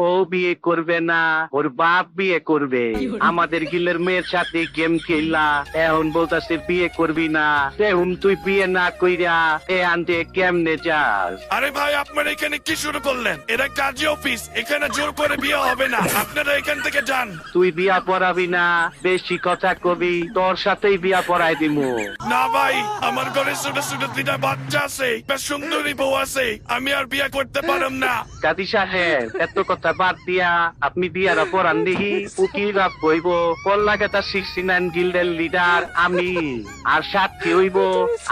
ও বিয়ে করবে না, ওর বাপ বিয়ে করবে। আমাদের গিলের মেয়ের সাথে গেম খেললা, এখন বলতাছে বিয়ে করবি না। এখন তুই বিয়ে না কইরা এ আনতে কেমনে যাস? আরে ভাই, আপনারা এখানে কি শুরু করলেন? এটা কাজী অফিস, এখানে জোর করে বিয়ে হবে না। আপনারা এখান থেকে যান। তুই বিয়া পড়াবি না, বেশি কথা কবি, তোর সাথেই বিয়া পড়াই দিমু। না ভাই, আমার ঘরে ছোট ছোট দুইটা বাচ্চা আছে, বেশ সুন্দরী বউ আছে, আমি আর বিয়ে করতে পারম না। কাজী সাহেব, এত কথা বাদ দিয়া আপনি বিয়ারা পড়ান দেখি। উকিলরা কইব কল্লাকাতা 69 গিল্ডের লিডার আমি, আর সাক্ষী হইব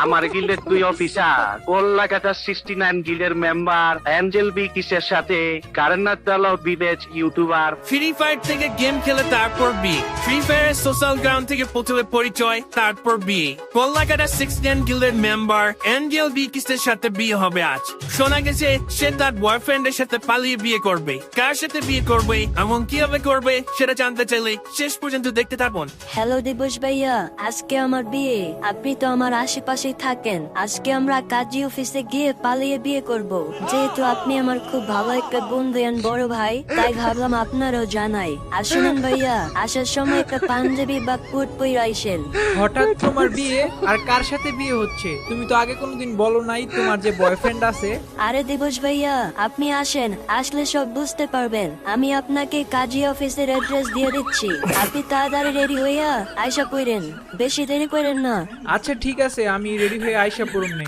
আমার গিল্ডের 2 অফিসার। কল্লাকাতা 69 গিল্ডের মেম্বার অ্যাঞ্জেল বি কিসের সাথে কারেন্নার দল বিবেচ ইউটিউবার। ফ্রি ফায়ার থেকে গেম খেলে তারপর বিয়ে, ফ্রি ফায়ার সোশ্যাল গ্রাউন্ড থেকে প্রথমে পরিচয়, তারপর বিয়ে। কল্লাকাটা 69 গিল্ডের মেম্বার অ্যাঞ্জেল বি কিসের সাথে বিয়ে হবে আজ। শোনা গেছে সে তার বয়ফ্রেন্ডের সাথে পালিয়ে বিয়ে করবে। কার সাথে বিয়ে করবে এবং কিভাবে করবে সেটা জানতে চাইলে শেষ পর্যন্ত দেখতে থাকুন। হ্যালো দিবস ভাইয়া, আজকে আমার বিয়ে। আপনি তো আমার আশেপাশেই থাকেন। আজকে আমরা কাজী অফিসে গিয়ে পালিয়ে বিয়ে করব। যেহেতু আপনি আমার খুব ভালো একটা বন্ধু আর বড় ভাই, তাই ভাবলাম আপনারও জানাই। আর শুনুন ভাইয়া, আসার সময় একটা পাঞ্জাবি বা কোট পরে আইসেন। হঠাৎ তোমার বিয়ে? আর কার সাথে বিয়ে হচ্ছে? তুমি তো আগে কোনোদিন বলো নাই তোমার যে বয়ফ্রেন্ড আছে। আরে দিবস ভাইয়া, আপনি আসেন, আসলে সব বুঝতে পারবেন। আমি আপনাকে কাজী অফিসের অ্যাড্রেস দিয়ে দিচ্ছি। আপনি তাড়াতাড়ি রেডি হইয়া আয়সা কইরেন, বেশি দেরি করেন না। আচ্ছা ঠিক আছে, আমি রেডি হয়ে আইসা পড়ুম নে।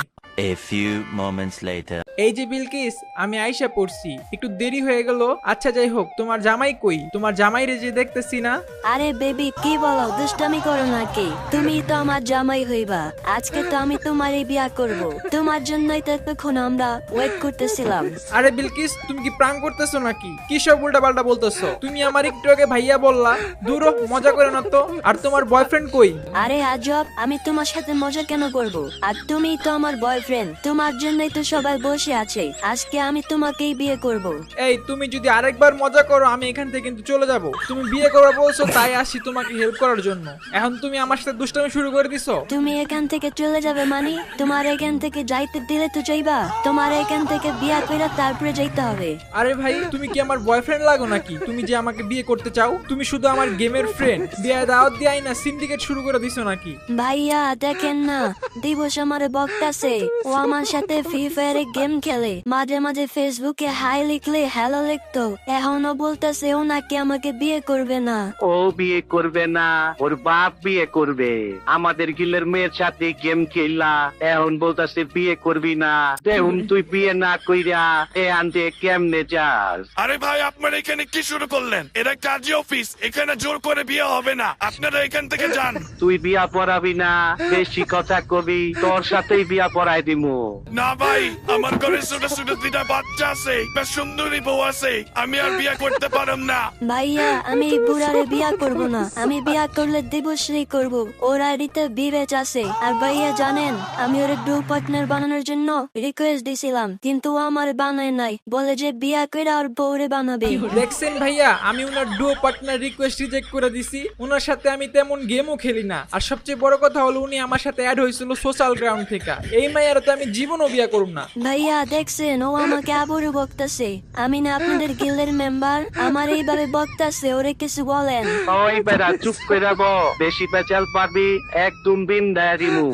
A few moments later. এই যে বিলকিস, আমি আইসা পড়ছি, একটু দেরি হয়ে গেল। আচ্ছা যাই হোক, তোমার জামাই কই? তোমার জামাই রে যে দেখতেছি না। আরে বেবি, কি বলো, দুষ্টামি করো নাকি? তুমি তো আমার জামাই হইবা। আজকে তো আমি তোমারই বিয়া করব। তোমার জন্যই তো এতক্ষণ আমরা ওয়েট করতেছিলাম। আরে বিলকিস, তুমি কি প্রাং করতেছো নাকি? কি সব উল্টা পাল্টা বলতেছো? তুমি আমার একটু আগে ভাইয়া বললা। দূর হ, মজা করে না তো। আর তোমার বয়ফ্রেন্ড কই? আরে আজব, আমি তোমার সাথে মজা কেন করব? আর তুমি তো আমার বয়ফ্রেন্ড, তোমার জন্যই তো সবাই বসে আছে। আজকে আমি তোমাকেই বিয়ে করব। এই, তুমি যদি আরেকবার মজা করো আমি এখান থেকে কিন্তু চলে যাব। তুমি বিয়ে করবা বলছো তাই আসি তোমাকে হেল্প করার জন্য। এখন তুমি আমার সাথে দুষ্টামি শুরু করে দিছো। তুমি এখান থেকে চলে যাবে মানে? তোমার এখান থেকে যাইতে দিলে তো যাইবা। তোমার এখান থেকে বিয়া কইরা তারপরে যাইতে হবে। আরে ভাই, তুমি কি আমার বয়ফ্রেন্ড লাগো নাকি? তুমি যে আমাকে বিয়ে করতে চাও? তুমি শুধু আমার গেমের ফ্রেন্ড। বিয়ে দাওয়াত দিয়ে না সিন্ডিকেট শুরু করে দিছো নাকি? ভাইয়া দেখেন না, দিবস আমারে বকতাছে। ও আমার সাথে ফ্রি ফায়ারে গেম খেলে, মাঝে মাঝে ফেসবুকে হাই লিখলে হ্যালো লিখতো। এখনো বলতেছে ও নাকি আমাকে বিয়ে করবে না। ও বিয়ে করবে না, ওর বাপ বিয়ে করবে। আমাদের গিলের মেয়ের সাথে গেম খেললা, এখন বলতাছে বিয়ে করবি না। এখন তুই বিয়ে না কইরা এ আনতে কেমনে যাস? আরে ভাই, আপনারা এখানে কি শুরু করলেন? এটা কাজী অফিস, এখানে জোর করে বিয়ে হবে না। আপনারা এখান থেকে যান। তুই বিয়া পড়াবি না, বেশি কথা কবি, তোর সাথেই বিয়া পড়াই দিমু। না ভাই, আমার ঘরে ছোট ছোট দুইটা বাচ্চা আছে, বেশ সুন্দরী বউ আছে, আমি আর বিয়ে করতে পারম না। ভাইয়া, আমি এই বুড়ারে বিয়া করব না। আমি বিয়া করলে দিবশ্রী করব। ওর আইডিতে বিবেচ আছে। আর ভাইয়া জানেন, আমি ওর ডু পার্টনার বানানোর জন্য রিকোয়েস্ট দিছিলাম, কিন্তু ও আমার বানায় নাই। বলে যে বিয়া করে আর বউরে বানাবে। দেখছেন ভাইয়া, আমি ওনার ডুও পার্টনার রিকোয়েস্ট রিজেক্ট করে দিছি। ওনার সাথে আমি তেমন গেমও খেলি না। আর সবচেয়ে বড় কথা হলো উনি আমার সাথে অ্যাড হয়েছিল সোশ্যাল গ্রাউন্ড থেকে। এই মাইয়ার তো আমি জীবনও বিয়া করব না। ভাইয়া দেখছেন, ও আমাকে আবারও বকতাছে। আমি না আপনাদের গিল্ডের মেম্বার, আমার এইভাবে বকতাছে। ওরে কিছু বলেন। ওই বেড়া চুপ কইরা ব, বেশি পেঁচাল পারবি একদম বিন্দায় দিমু।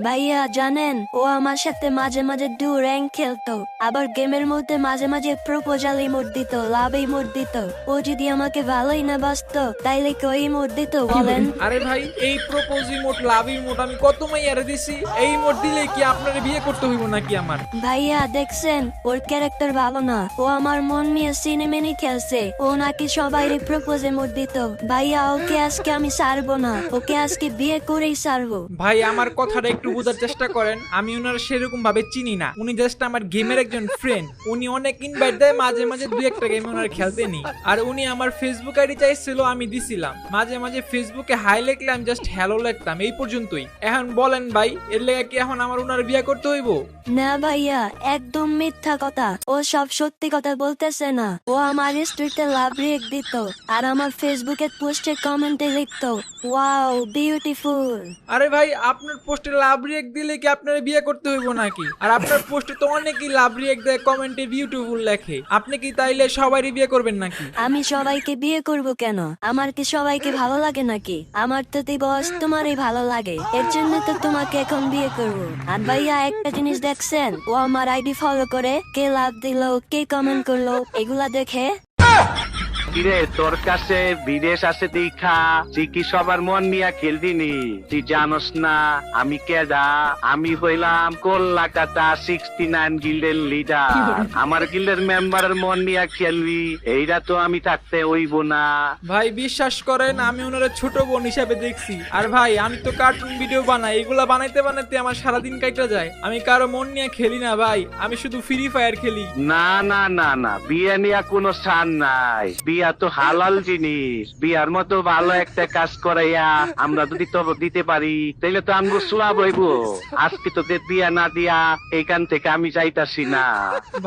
ভাইয়া জানেন, ও আমার সাথে মাঝে মাঝে ডু র্যাঙ্ক খেলতো, আবার গেমের মধ্যে মাঝে মাঝে প্রপোজাল ইমোট দিত, লাভ ইমোট দিত। ও যদি আমাকে ভালোই না বাসতো তাইলে কি ওই ইমোট দিত বলেন? আরে ভাই, এই প্রপোজ ইমোট, লাভ ইমোট আমি কত মাইয়ারে দিছি। এই ইমোট দিলে কি আপনারে বিয়ে করতে হইব নাকি আমার? ভাইয়া দেখছেন, ওর ক্যারেক্টার ভালো না। ও আমার মন নিয়ে সিনেমেনি খেলছে। ও নাকি সবাইরে প্রপোজ ইমোট দিত। ভাইয়া, ওকে আজকে আমি ছাড়বো না। ওকে আজকে বিয়ে করেই ছাড়বো। ভাই, আমার কথাটা একটু বোঝার চেষ্টা করেন। আমি ওনার সেরকম ভাবে চিনি না। উনি জাস্ট আমার গেমের একজন ফ্রেন্ড। উনি অনেক ইনভাইট দেয়, মাঝে মাঝে দুই একটা গেম ওনার খেলতে নি। আর উনি আমার ফেসবুক আইডি চাইছিল, আমি দিছিলাম। মাঝে মাঝে ফেসবুকে হাই লিখলে আমি জাস্ট হ্যালো লিখতাম, এই পর্যন্তই। এখন বলেন ভাই, এর লেগে কি এখন আমার ওনার বিয়ে করতে হইব? না ভাইয়া, একদম মিথ্যা কথা। ও সব সত্যি কথা বলতেছে না। ও আমার স্ট্রিটে লাভ রিয়েক্ট দিত, আর আমার ফেসবুকে পোস্টে কমেন্টে লিখতো ওয়াও বিউটিফুল। আরে ভাই, আপনার পোস্টে লাভ লাভ রিয়েক্ট দিলে কি আপনার বিয়ে করতে হইব নাকি? আর আপনার পোস্টে তো অনেকেই লাভ রিয়েক্ট দেয়, কমেন্টে বিউটিফুল লেখে। আপনি কি তাইলে সবারই বিয়ে করবেন নাকি? আমি সবাইকে বিয়ে করব কেন? আমার কি সবাইকে ভালো লাগে নাকি? আমার তো দিবস তোমারই ভালো লাগে, এর জন্য তো তোমাকে এখন বিয়ে করব। আর ভাইয়া একটা জিনিস দেখছেন, ও আমার আইডি ফলো করে, কে লাভ দিলো, কে কমেন্ট করলো, এগুলা দেখে। কিরে তোর কাছে বিদেশ আছে দেখা তুই কি সবার মন নিয়ে খেলবিনি? তুই জানোস না আমি কেডা? আমি হইলাম কলকাতা 69 গিল্ডের লিডার। আমার গিল্ডের মেম্বারের মন নিয়ে খেলবি, এইটা তো আমি থাকতে হইব না। ভাই বিশ্বাস করেন, আমি ওনার ছোট বোন হিসাবে দেখছি। আর ভাই আমি তো কার্টুন ভিডিও বানাই, এগুলা বানাইতে বানাইতে আমার সারাদিন কাটা যায়। আমি কারো মন নিয়ে খেলি না ভাই, আমি শুধু ফ্রি ফায়ার খেলি। না না না না, বিয়ে নিয়ে কোনো সান নাই। বিয়া তো হালাল জিনিস। বিয়ার মতো ভালো একটা কাজ করাইয়া আমরা যদি তো দিতে পারি, তাইলে তো আমগো সোয়াব হইব। আজকে তোদের বিয়া না দিয়া এইখান থেকে আমি যাইতাছি না।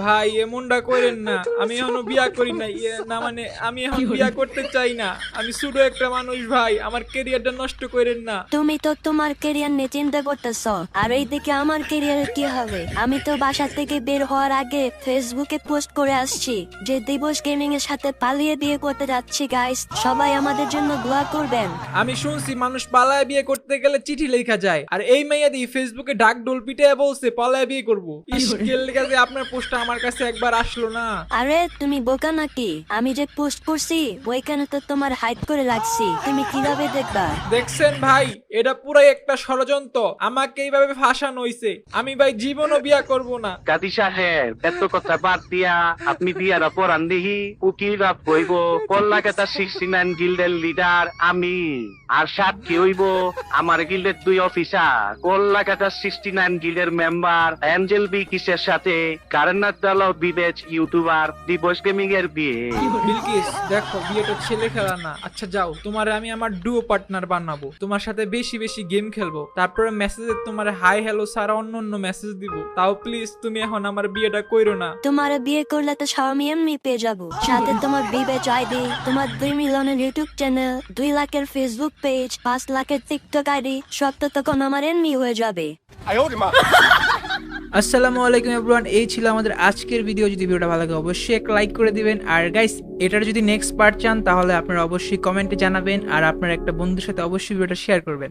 ভাই এমনটা করেন না, আমি এখনো বিয়া করি নাই। না মানে আমি এখন বিয়া করতে চাই না। আমি ছোট একটা মানুষ ভাই, আমার ক্যারিয়ারটা নষ্ট করেন না। তুমি তো তোমার ক্যারিয়ার নিয়ে চিন্তা করতেছ, আর এইদিকে আমার ক্যারিয়ারের কি হবে? আমি তো বাসা থেকে বের হওয়ার আগে ফেসবুকে পোস্ট করে আসছি যে দিবস গেমিং এর সাথে পালিয়ে বিয়ে করতে যাচ্ছি। গাইস, সবাই আমাদের জন্য দোয়া করবেন। আমি শুনছি মানুষ পালায় বিয়ে করতে গেলে চিঠি লেখা যায়, আর এই মেয়াদি ফেসবুকে ডাক ডোল পিটে বলছে পালায় বিয়ে করবো। ইস্কেল লেগে আপনার পোস্টটা আমার কাছে একবার আসলো না। আরে তুমি বোকা নাকি? আমি যে পোস্ট করছি ওইখানে তো তোমার হাইড করে রাখছি, তুমি কিভাবে দেখবা? দেখছেন ভাই, এটা পুরাই একটা ষড়যন্ত্র। আমাকে এইভাবে ফাঁসানো হইছে। আমি ভাই জীবনও বিয়া করব না। কাদি সাহেব, এত কথা বাদ দিয়া আপনি বিয়ারা পরান দিহি উকিল বাপ হইব কলকাতা 69 গিল্ডের লিডার আমি। আর সাক্ষী হইব আমার গিল্ডের 2 অফিসার, কলকাতা 69 গিল্ডের মেম্বার অ্যাঞ্জেল বি কিসের সাথে কারেন্নার দালাও বিবেচ ইউটিউবার দিবস গেমিং এর বিয়ে। বিলকিস দেখো, বিয়েটা ছেলে খেলা না। আচ্ছা যাও, তোমারে আমি আমার ডুও পার্টনার বানাবো, তোমার সাথে বেশি বেশি গেম খেলবো, তারপরে মেসেজে তোমার হাই হ্যালো সারা অন্য অন্য মেসেজ দিব। তাও প্লিজ তুমি এখন আমার বিয়েটা কইরো না। তোমার বিয়ে করলে তো সব আমি এমনি পেয়ে যাবো, সাথে তোমার বিবেচ আইডি, তোমার 2 মিলিয়নের ইউটিউব চ্যানেল, 2 লাখের ফেসবুক পেজ, 5 লাখের টিকটক আইডি, সব তো তখন আমার এমনি হয়ে যাবে। আসসালামু আলাইকুম এভরিওয়ান, এই ছিল আমাদের আজকের ভিডিও। যদি ভিডিওটা ভালো লাগে অবশ্যই এক লাইক করে দিবেন। আর গাইস, এটার যদি নেক্সট পার্ট চান তাহলে আপনারা অবশ্যই কমেন্টে জানাবেন, আর আপনার একটা বন্ধুর সাথে অবশ্যই ভিডিওটা শেয়ার করবেন।